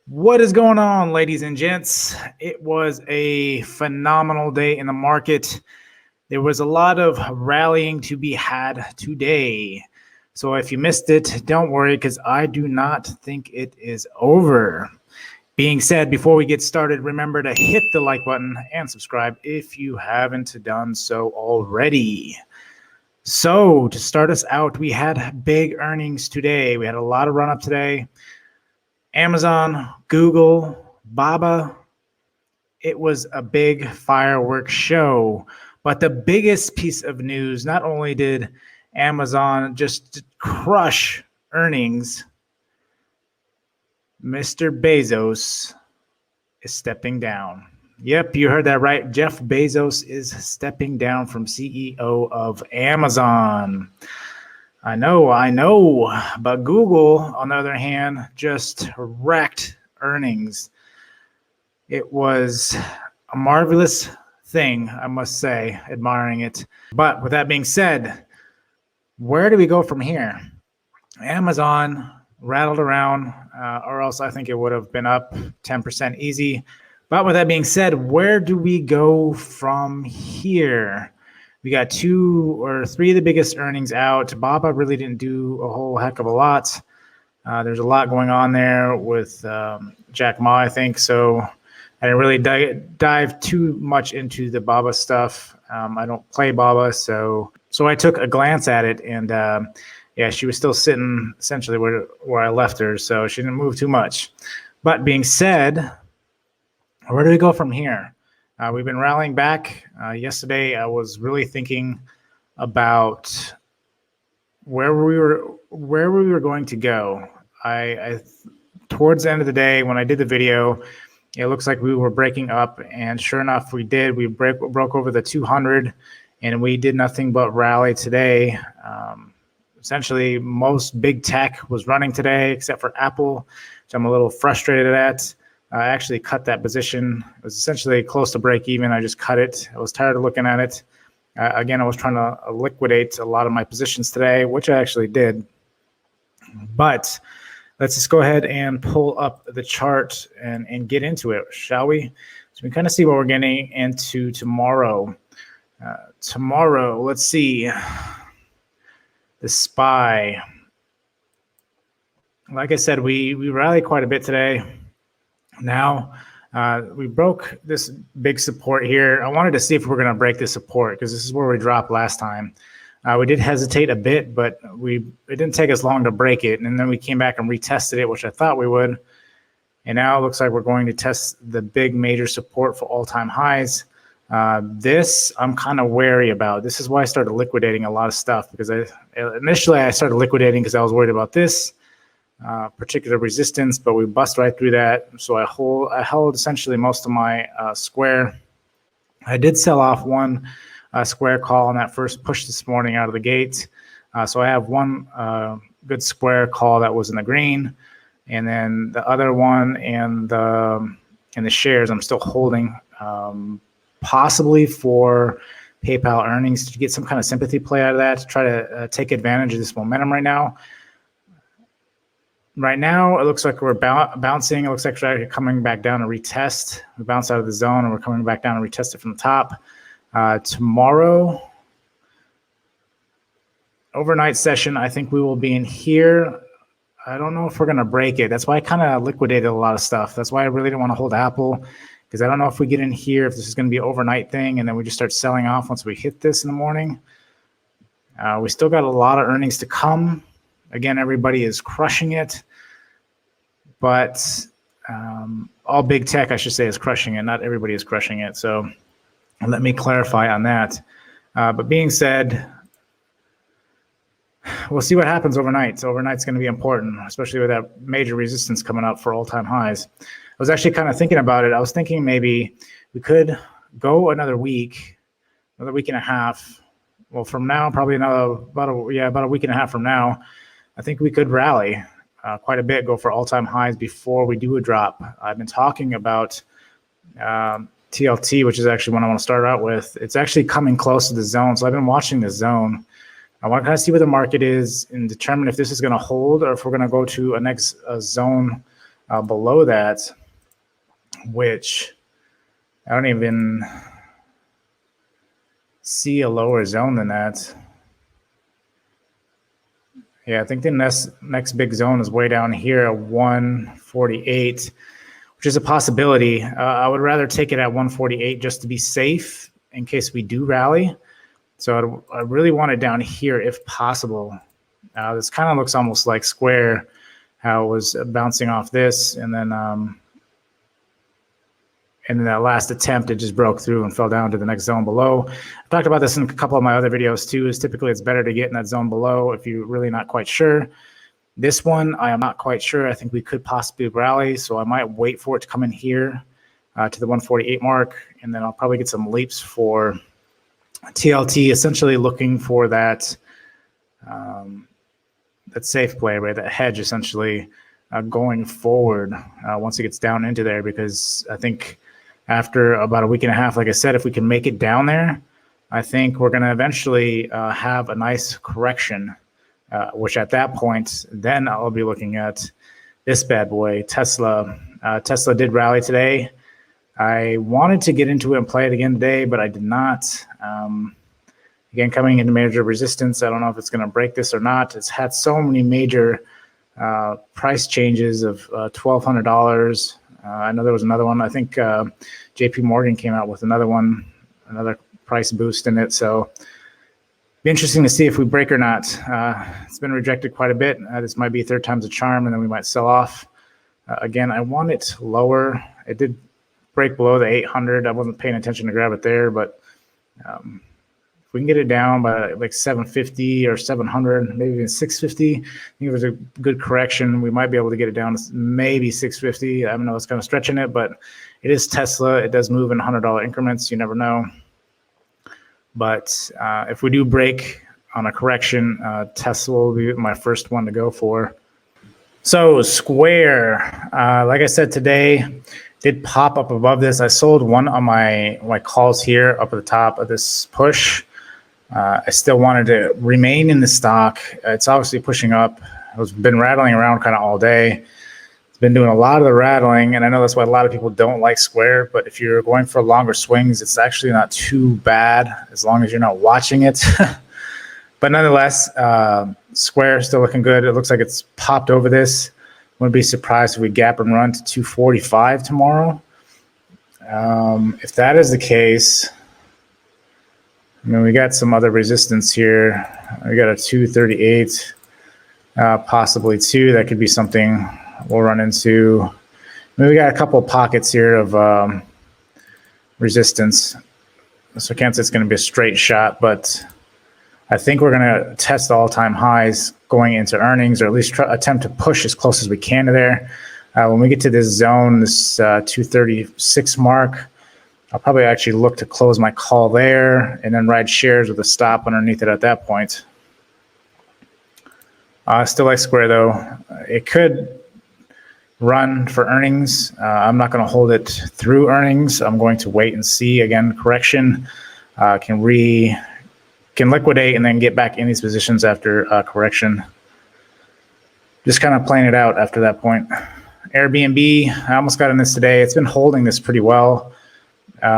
What is going on, ladies and gents? It was a phenomenal day in the market. There was a lot of rallying to be had today. So if you missed it, don't worry, because I do not think it is over. Being said, before we get started, remember to hit the like button and subscribe if you haven't done so already. So to start us out, we had big earnings today. We had a lot of run up today. Amazon, Google, Baba. It was a big fireworks show. But the biggest piece of news, not only did Amazon just crush earnings, Mr. Bezos is stepping down. Yep, you heard that right. Jeff Bezos is stepping down from CEO of Amazon. I know. But Google, on the other hand, just wrecked earnings. It was a marvelous thing, I must say, admiring it. But with that being said, where do we go from here? Amazon rattled around, or else I think it would have been up 10% easy. But with that being said, where do we go from here? We got 2 or 3 of the biggest earnings out. Baba really didn't do a whole heck of a lot. There's a lot going on there with Jack Ma, I think. So I didn't really dive too much into the Baba stuff. I don't play Baba, so I took a glance at it, and yeah, she was still sitting essentially where I left her, so she didn't move too much. But being said, where do we go from here? We've been rallying back. Yesterday, I was really thinking about where we were going to go. I towards the end of the day, when I did the video, it looks like we were breaking up, and sure enough, we did. We broke over the 200, and we did nothing but rally today. Essentially, most big tech was running today, except for Apple, which I'm a little frustrated at. I actually cut that position. It was essentially close to break even. I just cut it. I was tired of looking at it. Again, I was trying to liquidate a lot of my positions today, which I actually did. But let's just go ahead and pull up the chart and get into it, shall we? So we kind of see what we're getting into tomorrow. Tomorrow, let's see. The SPY. Like I said, we rallied quite a bit today. Now, we broke this big support here. I wanted to see if we're going to break this support because this is where we dropped last time. We did hesitate a bit, but it didn't take us long to break it. And then we came back and retested it, which I thought we would. And now it looks like we're going to test the big major support for all-time highs. This I'm kind of wary about. This is why I started liquidating a lot of stuff, because initially I started liquidating because I was worried about this particular resistance, but we bust right through that. So I held essentially most of my square. I did sell off one square call on that first push this morning out of the gate. So I have one good square call that was in the green, and then the other one and the shares I'm still holding, possibly for PayPal earnings, to get some kind of sympathy play out of that, to try to take advantage of this momentum right now. Right now, it looks like we're bouncing. It looks like we're actually coming back down to retest. We bounced out of the zone, and we're coming back down and retest it from the top. Tomorrow, overnight session, I think we will be in here. I don't know if we're going to break it. That's why I kind of liquidated a lot of stuff. That's why I really didn't want to hold Apple, because I don't know if we get in here, if this is going to be an overnight thing, and then we just start selling off once we hit this in the morning. We still got a lot of earnings to come. Again, everybody is crushing it, but all big tech, I should say, is crushing it. Not everybody is crushing it. So let me clarify on that. But being said, we'll see what happens overnight. So overnight's going to be important, especially with that major resistance coming up for all-time highs. I was actually kind of thinking about it. I was thinking maybe we could go another week and a half. Well, from now, probably about a week and a half from now, I think we could rally quite a bit, go for all-time highs before we do a drop. I've been talking about TLT, which is actually one I want to start out with. It's actually coming close to the zone, so I've been watching the zone. I want to kind of see where the market is and determine if this is going to hold or if we're going to go to a next zone below that, which I don't even see a lower zone than that. Yeah, I think the next big zone is way down here at 148, which is a possibility. I would rather take it at 148 just to be safe in case we do rally. So I really want it down here if possible. This kind of looks almost like Square, how it was bouncing off this, and then that last attempt, it just broke through and fell down to the next zone below. I've talked about this in a couple of my other videos too, is typically it's better to get in that zone below if you're really not quite sure. This one, I am not quite sure. I think we could possibly rally, so I might wait for it to come in here to the 148 mark, and then I'll probably get some leaps for TLT, essentially looking for that that safe play, right? That hedge, essentially, going forward once it gets down into there, because I think after about a week and a half, like I said, if we can make it down there, I think we're going to eventually have a nice correction, which at that point, then I'll be looking at this bad boy, Tesla. Tesla did rally today. I wanted to get into it and play it again today, but I did not. Again, coming into major resistance, I don't know if it's going to break this or not. It's had so many major price changes of $1,200. I know there was another one. I think JP Morgan came out with another one, another price boost in it. So be interesting to see if we break or not. It's been rejected quite a bit. This might be third time's a charm, and then we might sell off. Again, I want it lower. It did break below the 800. I wasn't paying attention to grab it there, but if we can get it down by like 750 or 700, maybe even 650, I think if there's a good correction, we might be able to get it down to maybe 650. I know it's kind of stretching it, but it is Tesla. It does move in $100 increments. You never know. But if we do break on a correction, Tesla will be my first one to go for. So Square, like I said today, did pop up above this. I sold one on my calls here up at the top of this push. I still wanted to remain in the stock. It's obviously pushing up. It's been rattling around kind of all day. It's been doing a lot of the rattling, and I know that's why a lot of people don't like Square, but if you're going for longer swings, it's actually not too bad as long as you're not watching it. But nonetheless, Square is still looking good. It looks like it's popped over this. Wouldn't be surprised if we gap and run to 245 tomorrow. If that is the case, I mean, we got some other resistance here. We got a 238, possibly 2. That could be something we'll run into. I mean, we got a couple of pockets here of resistance. So I can't say it's going to be a straight shot, but I think we're going to test all-time highs going into earnings, or at least attempt to push as close as we can to there. When we get to this zone, this 236 mark, I'll probably actually look to close my call there and then ride shares with a stop underneath it at that point. Still like Square though. It could run for earnings. I'm not going to hold it through earnings. I'm going to wait and see. Again, correction can liquidate and then get back in these positions after correction. Just kind of playing it out after that point. Airbnb, I almost got in this today. It's been holding this pretty well. But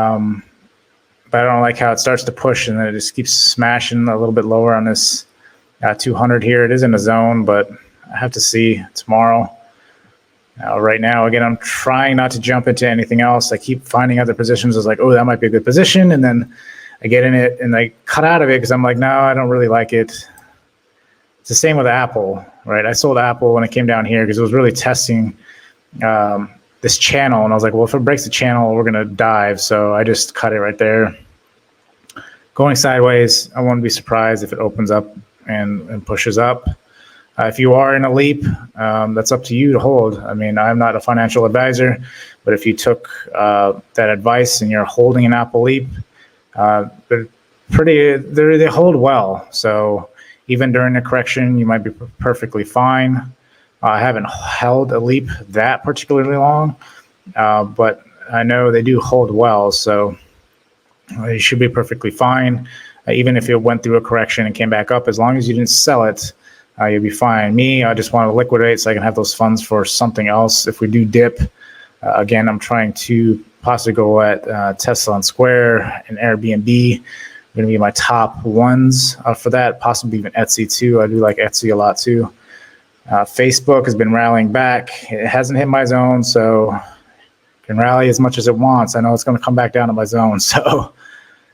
I don't like how it starts to push and then it just keeps smashing a little bit lower on this 200 here. It is in a zone, but I have to see tomorrow. Right now, again, I'm trying not to jump into anything else. I keep finding other positions. I was like, oh, that might be a good position. And then I get in it and I cut out of it because I'm like, no, I don't really like it. It's the same with Apple, right? I sold Apple when it came down here because it was really testing this channel, and I was like, well, if it breaks the channel, we're gonna dive. So I just cut it right there. Going sideways, I wouldn't be surprised if it opens up and pushes up. If you are in a leap, that's up to you to hold. I mean, I'm not a financial advisor, but if you took that advice and you're holding an Apple leap, they hold well. So even during a correction, you might be perfectly fine. I haven't held a leap that particularly long, but I know they do hold well, so you should be perfectly fine. Even if it went through a correction and came back up, as long as you didn't sell it, you'll be fine. Me, I just want to liquidate so I can have those funds for something else. If we do dip, again, I'm trying to possibly go at Tesla and Square and Airbnb. Going to be my top ones for that, possibly even Etsy too. I do like Etsy a lot too. Facebook has been rallying back. It hasn't hit my zone, so it can rally as much as it wants. I know it's going to come back down to my zone. So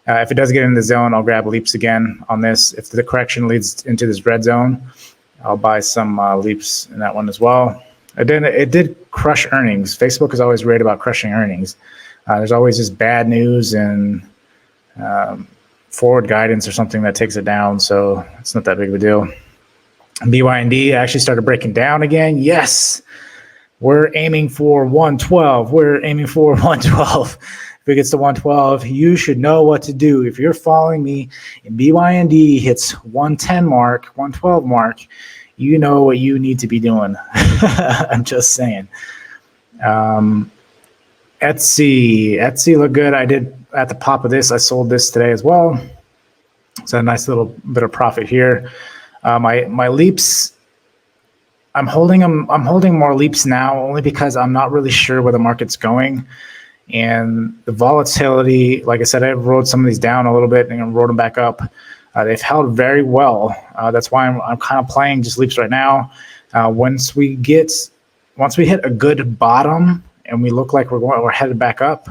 if it does get in the zone, I'll grab leaps again on this. If the correction leads into this red zone, I'll buy some leaps in that one as well. It did crush earnings. Facebook is always great about crushing earnings. There's always just bad news and forward guidance or something that takes it down, so it's not that big of a deal. BYND actually started breaking down again. Yes, we're aiming for 112. We're aiming for 112. If it gets to 112, you should know what to do. If you're following me and BYND hits 110 mark, 112 mark, you know what you need to be doing. I'm just saying. Etsy looked good. I did at the top of this. I sold this today as well. So a nice little bit of profit here. My leaps, I'm holding them. I'm holding more leaps now only because I'm not really sure where the market's going, and the volatility. Like I said, I rode some of these down a little bit and rode them back up. They've held very well. That's why I'm kind of playing just leaps right now. Once we hit a good bottom and we look like we're headed back up,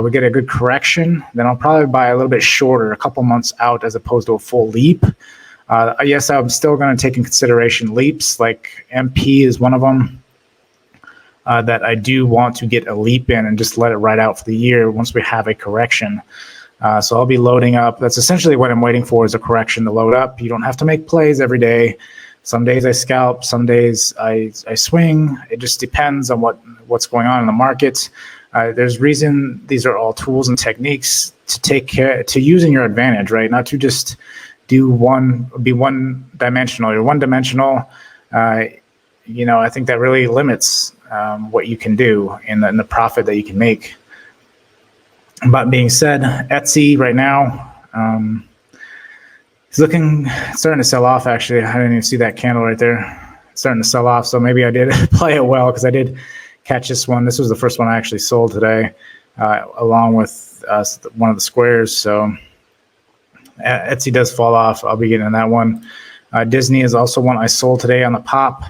we get a good correction, then I'll probably buy a little bit shorter, a couple months out, as opposed to a full leap. Yes, I'm still going to take in consideration leaps, like MP is one of them that I do want to get a leap in and just let it ride out for the year once we have a correction. So I'll be loading up. That's essentially what I'm waiting for, is a correction to load up. You don't have to make plays every day. Some days I scalp, some days I swing. It just depends on what's going on in the market. There's reason these are all tools and techniques to use in your advantage, right? Not to just be one dimensional. You're one dimensional. I think that really limits what you can do in the profit that you can make. But being said, Etsy right now, it's starting to sell off. Actually, I didn't even see that candle right there. It's starting to sell off. So maybe I did play it well, because I did catch this one. This was the first one I actually sold today, along with one of the squares. So Etsy does fall off. I'll be getting in that one. Disney is also one I sold today on the pop.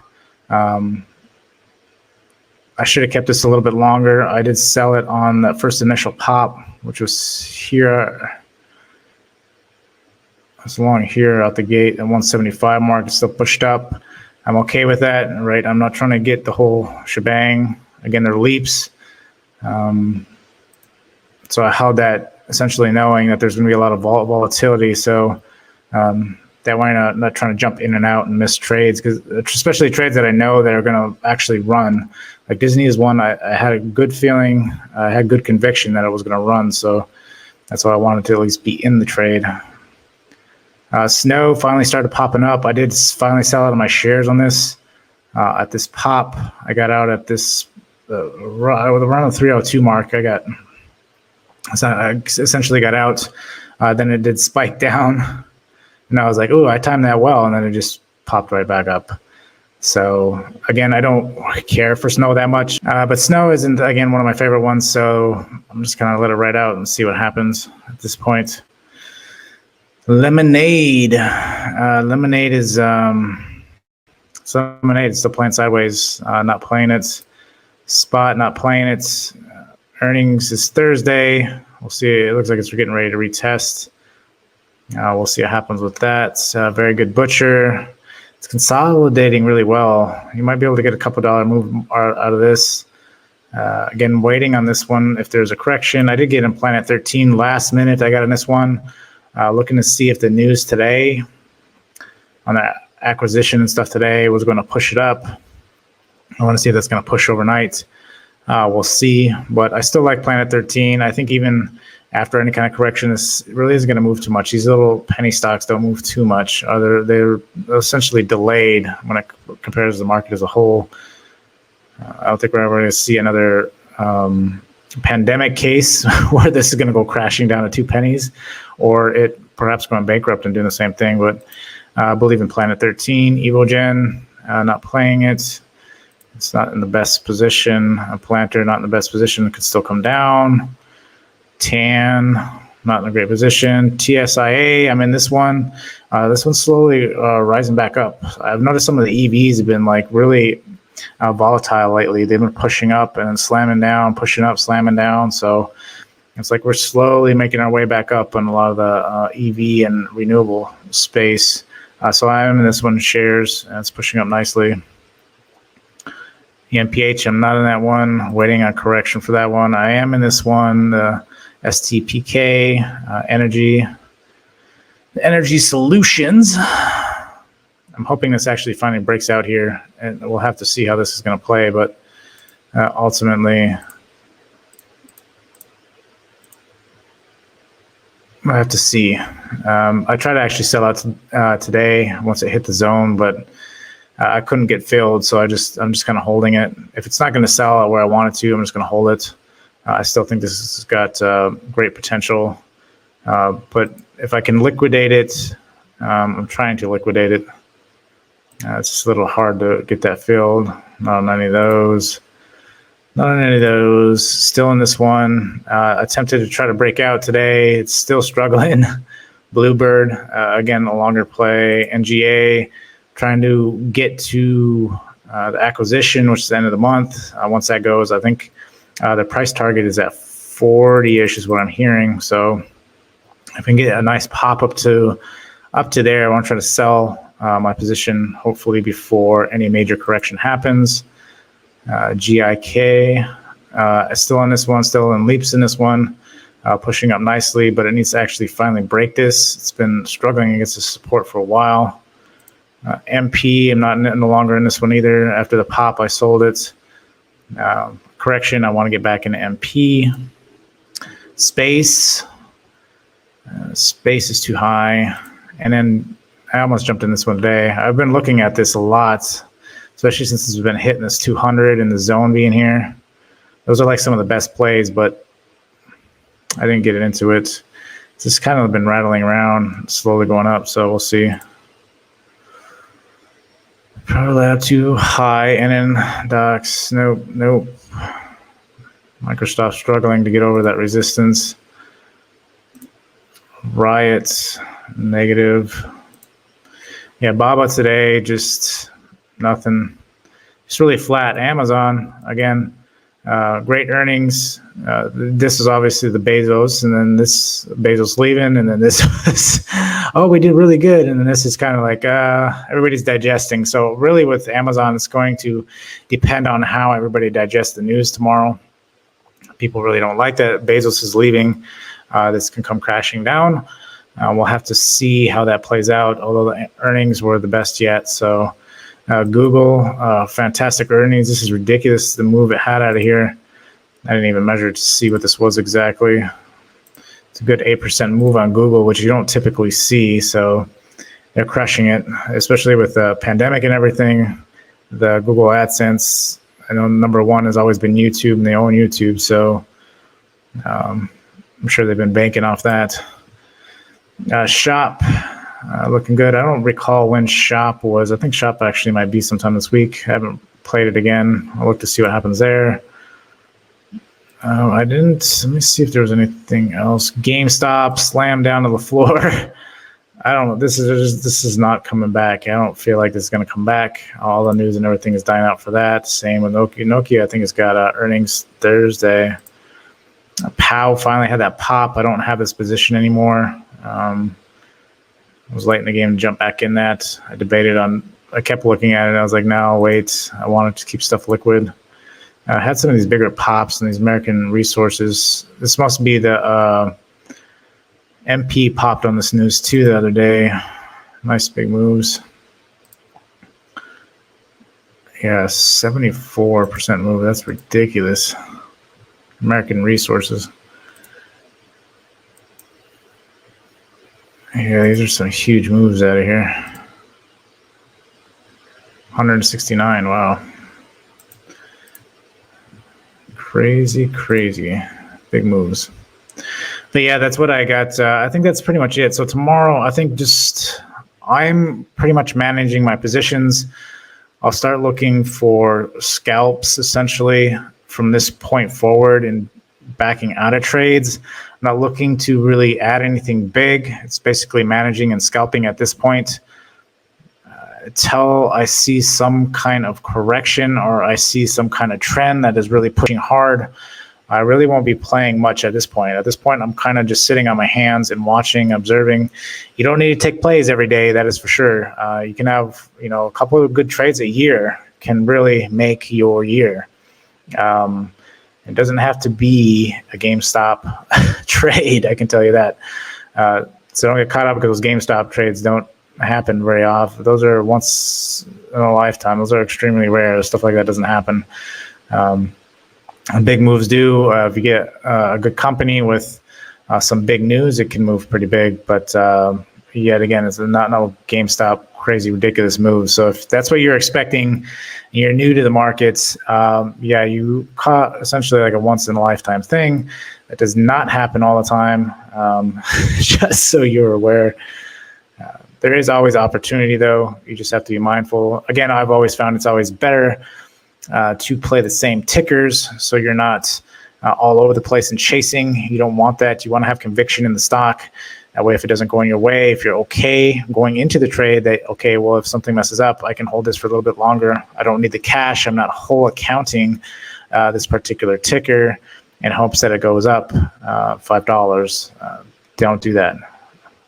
I should have kept this a little bit longer. I did sell it on that first initial pop, which was here. It's along here out the gate at 175 mark. It's still pushed up. I'm okay with that, right? I'm not trying to get the whole shebang. Again, they're leaps. So I held that essentially knowing that there's going to be a lot of volatility. So that way I'm not trying to jump in and out and miss trades, because especially trades that I know that are going to actually run. Like Disney is one I had a good feeling, I had good conviction that it was going to run. So that's why I wanted to at least be in the trade. Snow finally started popping up. I did finally sell out of my shares on this. At this pop, I got out at this around the 302 mark. I essentially got out. Then it did spike down, and I was like, "Oh, I timed that well," and then it just popped right back up. So again, I don't care for Snow that much, but Snow isn't, again, one of my favorite ones. So I'm just gonna let it ride out and see what happens at this point. Lemonade is Lemonade is still playing sideways, not playing it. Spot not playing it. Earnings is Thursday. We'll see. It looks like it's getting ready to retest. We'll see what happens with that. Very good Butcher. It's consolidating really well. You might be able to get a couple dollar move out of this. Again, waiting on this one if there's a correction. I did get in Planet 13 last minute. I got in this one. Looking to see if the news today on that acquisition and stuff today was going to push it up. I want to see if that's going to push overnight. We'll see, but I still like Planet 13. I think even after any kind of correction, this really isn't going to move too much. These little penny stocks don't move too much. They're essentially delayed when it compares to the market as a whole. I don't think we're ever going to see another pandemic case where this is going to go crashing down to 2 pennies, or it perhaps going bankrupt and doing the same thing. But I believe in Planet 13, Evogen, not playing it. It's not in the best position. A planter, not in the best position, could still come down. TAN, not in a great position. TSIA, I'm in this one. This one's slowly rising back up. I've noticed some of the EVs have been like really volatile lately. They've been pushing up and then slamming down, pushing up, slamming down. So it's like we're slowly making our way back up on a lot of the EV and renewable space. So I am in this one, shares, and it's pushing up nicely. EMPH, I'm not in that one, waiting on correction for that one. I am in this one, the STPK, energy solutions. I'm hoping this actually finally breaks out here, and we'll have to see how this is going to play, but ultimately, I have to see. I tried to actually sell out today once it hit the zone, but I couldn't get filled, so I'm just kind of holding it. If it's not going to sell where I want it to, I'm just going to hold it. I still think this has got great potential, but if I can liquidate it, I'm trying to liquidate it. It's just a little hard to get that filled. Not on any of those. Not on any of those. Still in this one. Attempted to try to break out today. It's still struggling. Bluebird, again, a longer play. NGA, trying to get to the acquisition, which is the end of the month. Once that goes, I think the price target is at 40-ish is what I'm hearing. So if I can get a nice pop up to there, I want to try to sell my position hopefully before any major correction happens. GIK, still on this one, still in leaps in this one, pushing up nicely, but it needs to actually finally break this. It's been struggling against the support for a while. MP, I'm no longer in this one either. After the pop, I sold it. Correction, I want to get back into MP. Space is too high. And then I almost jumped in this one today. I've been looking at this a lot, especially since it's been hitting this 200 in the zone being here. Those are like some of the best plays, but I didn't get it into it. It's just kind of been rattling around, slowly going up, so we'll see. Probably up too high, and then Docs, nope. Microsoft struggling to get over that resistance. Riots, negative. Yeah, BABA today, just nothing. It's really flat. Amazon, again, great earnings. This is obviously the BEZOS, and then this BEZOS leaving, and then this was, oh, we did really good, and then this is kind of like everybody's digesting. So really with Amazon, it's going to depend on how everybody digests the news tomorrow. People really don't like that BEZOS is leaving. This can come crashing down. We'll have to see how that plays out, although the earnings were the best yet. So Google, fantastic earnings. This is ridiculous, the move it had out of here. I didn't even measure to see what this was exactly. It's a good 8% move on Google, which you don't typically see. So they're crushing it, especially with the pandemic and everything. The Google AdSense, I know number one has always been YouTube, and they own YouTube. So I'm sure they've been banking off that. Shop, looking good. I don't recall when Shop was. I think Shop actually might be sometime this week. I haven't played it again. I'll look to see what happens there. I didn't. Let me see if there was anything else. GameStop slammed down to the floor. I don't know. This is not coming back. I don't feel like this is going to come back. All the news and everything is dying out for that. Same with Nokia. Nokia, I think, has got earnings Thursday. POW finally had that pop. I don't have this position anymore. I was late in the game to jump back in that. I kept looking at it. I was like, no, wait. I wanted to keep stuff liquid. I had some of these bigger pops and these American resources. This must be the MP popped on this news too the other day. Nice big moves. Yeah, 74% move. That's ridiculous. American resources. Yeah, these are some huge moves out of here. 169, wow. Crazy big moves. But yeah, that's what I got. I think that's pretty much it. So tomorrow, I think just I'm pretty much managing my positions. I'll start looking for scalps essentially from this point forward and backing out of trades. I'm not looking to really add anything big. It's basically managing and scalping at this point. Until I see some kind of correction or I see some kind of trend that is really pushing hard, I really won't be playing much at this point. At this point, I'm kind of just sitting on my hands and watching, observing. You don't need to take plays every day, that is for sure. You can have, a couple of good trades a year can really make your year. It doesn't have to be a GameStop trade, I can tell you that. So don't get caught up because those GameStop trades don't happen very often. Those are once in a lifetime. Those are extremely rare. Stuff like that doesn't happen. Big moves do. If you get a good company with some big news, it can move pretty big. But yet again, it's not no GameStop crazy, ridiculous move. So if that's what you're expecting, and you're new to the markets, you caught essentially like a once in a lifetime thing. That does not happen all the time. Just so you're aware. There is always opportunity, though. You just have to be mindful. Again, I've always found it's always better to play the same tickers, so you're not all over the place and chasing. You don't want that. You want to have conviction in the stock. That way, if it doesn't go in your way, if you're okay going into the trade, if something messes up, I can hold this for a little bit longer. I don't need the cash. I'm not whole accounting this particular ticker in hopes that it goes up $5. Don't do that.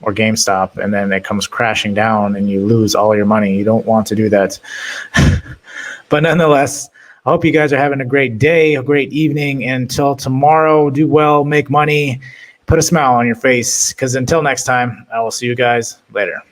Or GameStop, and then it comes crashing down and you lose all your money. You don't want to do that. But nonetheless, I hope you guys are having a great day, a great evening. Until tomorrow, do well, make money, put a smile on your face, because until next time, I will see you guys later.